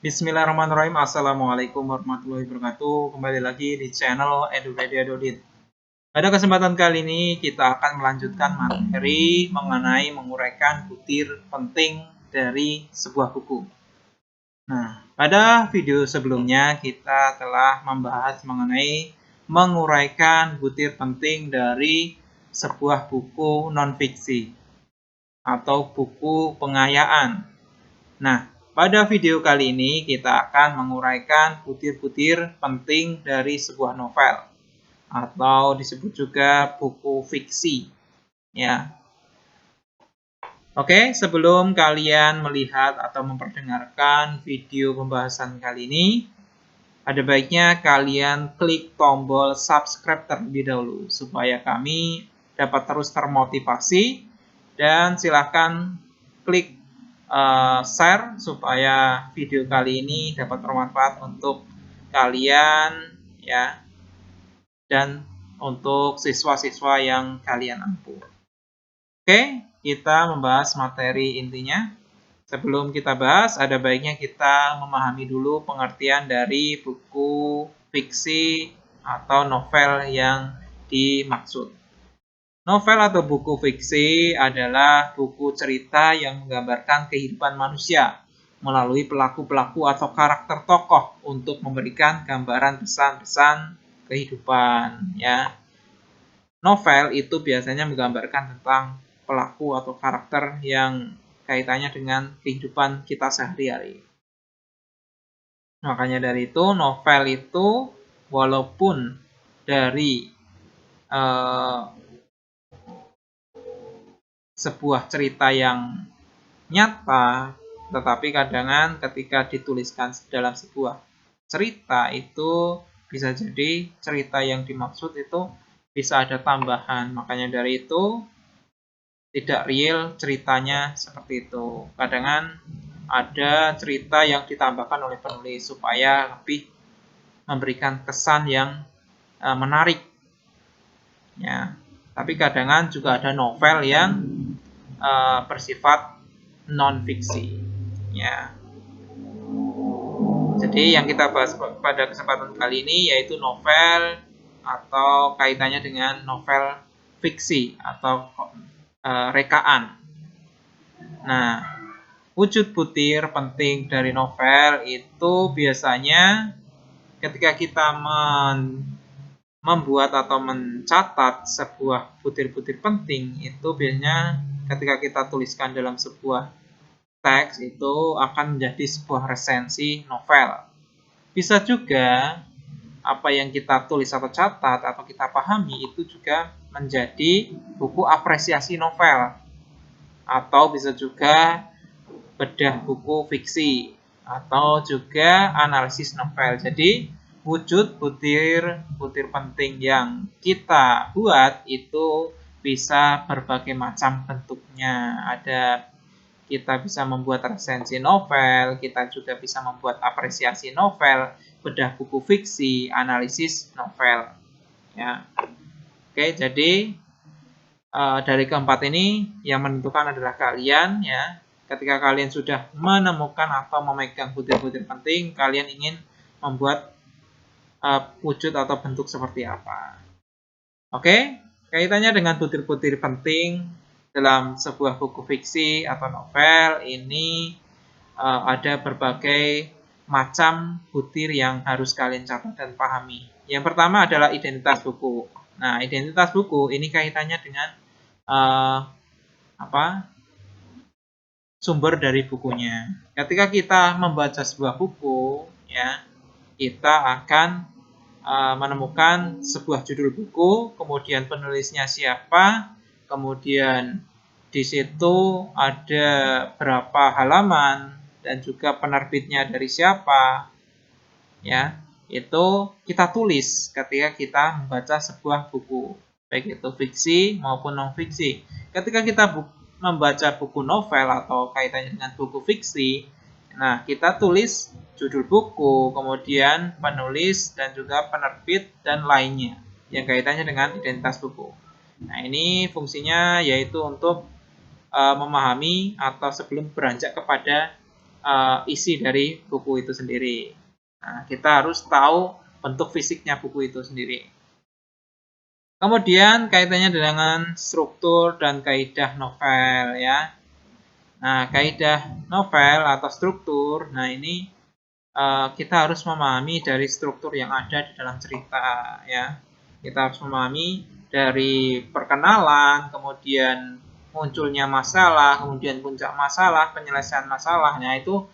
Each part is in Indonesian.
Bismillahirrahmanirrahim. Assalamualaikum warahmatullahi wabarakatuh. Kembali lagi di channel Edupedia.Did. Pada kesempatan kali ini kita akan melanjutkan materi mengenai menguraikan butir penting dari sebuah buku. Nah, pada video sebelumnya kita telah membahas mengenai menguraikan butir penting dari sebuah buku non-fiksi atau buku pengayaan. Nah, pada video kali ini kita akan menguraikan butir-butir penting dari sebuah novel atau disebut juga buku fiksi, ya. Oke, sebelum kalian melihat atau memperdengarkan video pembahasan kali ini, ada baiknya kalian klik tombol subscribe terlebih dahulu supaya kami dapat terus termotivasi, dan silahkan klik share supaya video kali ini dapat bermanfaat untuk kalian, ya, dan untuk siswa-siswa yang kalian ampu. Oke, kita membahas materi intinya. Sebelum kita bahas, ada baiknya kita memahami dulu pengertian dari buku fiksi atau novel yang dimaksud. Novel atau buku fiksi adalah buku cerita yang menggambarkan kehidupan manusia melalui pelaku-pelaku atau karakter tokoh untuk memberikan gambaran pesan-pesan kehidupan, ya. Novel itu biasanya menggambarkan tentang pelaku atau karakter yang kaitannya dengan kehidupan kita sehari-hari. Makanya dari itu, novel itu walaupun dari sebuah cerita yang nyata, tetapi kadang ketika dituliskan dalam sebuah cerita itu bisa jadi cerita yang dimaksud itu bisa ada tambahan. Makanya dari itu tidak real ceritanya seperti itu. Kadang ada cerita yang ditambahkan oleh penulis supaya lebih memberikan kesan yang menarik, ya. Tapi kadang juga ada novel yang bersifat non-fiksi, ya. Jadi yang kita bahas pada kesempatan kali ini yaitu novel atau kaitannya dengan novel fiksi atau rekaan. Nah, wujud butir penting dari novel itu biasanya ketika kita membuat atau mencatat sebuah butir-butir penting, itu biasanya ketika kita tuliskan dalam sebuah teks itu akan menjadi sebuah resensi novel. Bisa juga apa yang kita tulis atau catat atau kita pahami itu juga menjadi buku apresiasi novel, atau bisa juga bedah buku fiksi, atau juga analisis novel. Jadi wujud butir-butir penting yang kita buat itu bisa berbagai macam bentuknya. Kita bisa membuat resensi novel, kita juga bisa membuat apresiasi novel, bedah buku fiksi, analisis novel, ya. Oke, jadi dari keempat ini yang menentukan adalah kalian, ya. Ketika kalian sudah menemukan atau memegang butir-butir penting, kalian ingin membuat wujud atau bentuk seperti apa. Oke, kaitannya dengan butir-butir penting dalam sebuah buku fiksi atau novel ini ada berbagai macam butir yang harus kalian catat dan pahami. Yang pertama adalah identitas buku. Nah, identitas buku ini kaitannya dengan sumber dari bukunya. Ketika kita membaca sebuah buku, ya, kita akan menemukan sebuah judul buku, kemudian penulisnya siapa, kemudian di situ ada berapa halaman, dan juga penerbitnya dari siapa, ya. Itu kita tulis ketika kita membaca sebuah buku, baik itu fiksi maupun non-fiksi. Ketika kita membaca buku novel atau kaitannya dengan buku fiksi, nah, kita tulis judul buku, kemudian penulis dan juga penerbit dan lainnya. yang kaitannya dengan identitas buku. Nah, ini fungsinya yaitu untuk memahami atau sebelum beranjak kepada isi dari buku itu sendiri. Nah, kita harus tahu bentuk fisiknya buku itu sendiri. Kemudian kaitannya dengan struktur dan kaidah novel ya. Nah, kaidah novel atau struktur, nah ini kita harus memahami dari struktur yang ada di dalam cerita ya. Kita harus memahami dari perkenalan, kemudian munculnya masalah, kemudian puncak masalah, penyelesaian masalahnya itu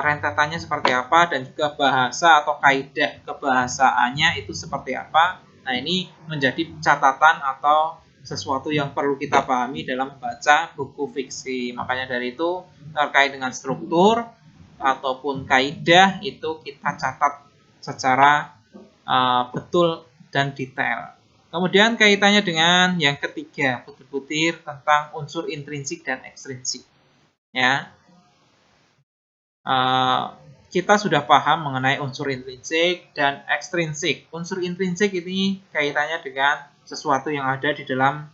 rentetannya seperti apa, dan juga bahasa atau kaidah kebahasaannya itu seperti apa. Nah, ini menjadi catatan atau sesuatu yang perlu kita pahami dalam membaca buku fiksi. Makanya dari itu terkait dengan struktur ataupun kaidah itu kita catat secara betul dan detail. Kemudian kaitannya dengan yang ketiga, butir-butir tentang unsur intrinsik dan ekstrinsik. Ya, kita sudah paham mengenai unsur intrinsik dan ekstrinsik. Unsur intrinsik ini kaitannya dengan sesuatu yang ada di dalam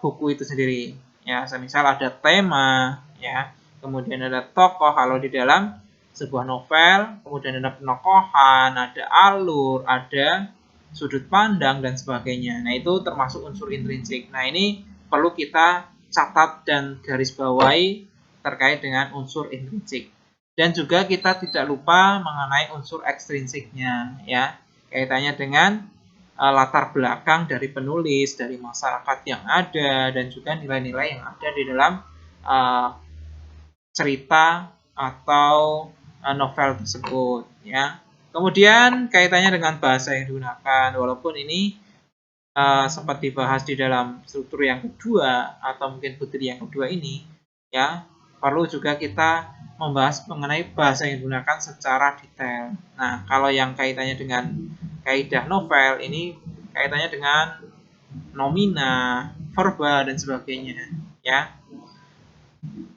buku itu sendiri. Ya, semisal ada tema, ya, kemudian ada tokoh kalau di dalam sebuah novel, kemudian ada penokohan, ada alur, ada sudut pandang, dan sebagainya. Nah, itu termasuk unsur intrinsik. Nah, ini perlu kita catat dan garis bawahi terkait dengan unsur intrinsik. Dan juga kita tidak lupa mengenai unsur ekstrinsiknya, ya, kaitannya dengan latar belakang dari penulis, dari masyarakat yang ada, dan juga nilai-nilai yang ada di dalam cerita atau novel tersebut, ya. Kemudian kaitannya dengan bahasa yang digunakan, walaupun ini sempat dibahas di dalam struktur yang kedua atau mungkin butir yang kedua ini, ya, perlu juga kita membahas mengenai bahasa yang digunakan secara detail. Nah, kalau yang kaitannya dengan kaidah novel ini kaitannya dengan nomina, verba, dan sebagainya, ya.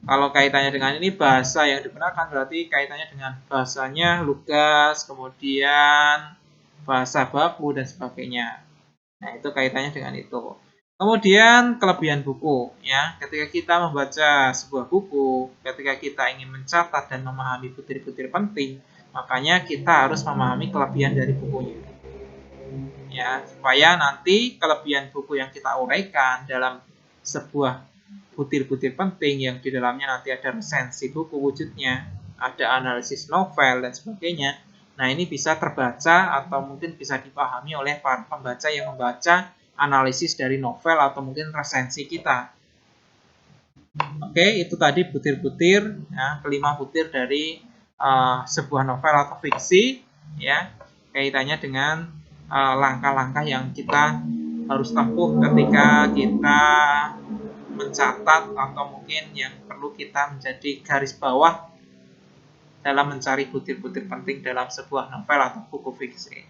Kalau kaitannya dengan ini bahasa yang digunakan berarti kaitannya dengan bahasanya lugas, kemudian bahasa baku, dan sebagainya. Nah, itu kaitannya dengan itu. Kemudian kelebihan buku, ya. Ketika kita membaca sebuah buku, ketika kita ingin mencatat dan memahami butir-butir penting, makanya kita harus memahami kelebihan dari bukunya. Ya, supaya nanti kelebihan buku yang kita uraikan dalam sebuah butir-butir penting yang di dalamnya nanti ada resensi buku wujudnya, ada analisis novel dan sebagainya. Nah, ini bisa terbaca atau mungkin bisa dipahami oleh para pembaca yang membaca analisis dari novel atau mungkin resensi kita. Oke, itu tadi butir-butir, ya, kelima butir dari sebuah novel atau fiksi, ya, kaitannya dengan langkah-langkah yang kita harus tempuh ketika kita mencatat atau mungkin yang perlu kita menjadi garis bawah dalam mencari butir-butir penting dalam sebuah novel atau buku fiksi.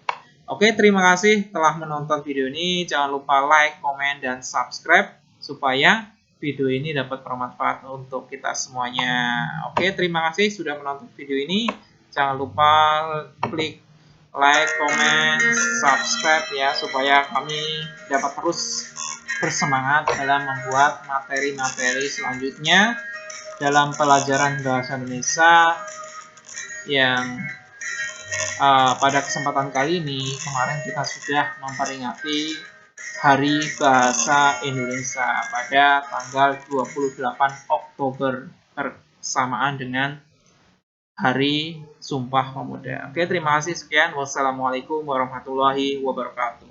Oke, terima kasih telah menonton video ini. Jangan lupa like, komen, dan subscribe supaya video ini dapat bermanfaat untuk kita semuanya. Oke, terima kasih sudah menonton video ini. Jangan lupa klik like, komen, subscribe ya, supaya kami dapat terus bersemangat dalam membuat materi-materi selanjutnya dalam pelajaran bahasa Indonesia yang pada kesempatan kali ini kemarin kita sudah memperingati Hari Bahasa Indonesia pada tanggal 28 Oktober bersamaan dengan Hari Sumpah Pemuda. Oke, terima kasih, sekian. Wassalamualaikum warahmatullahi wabarakatuh.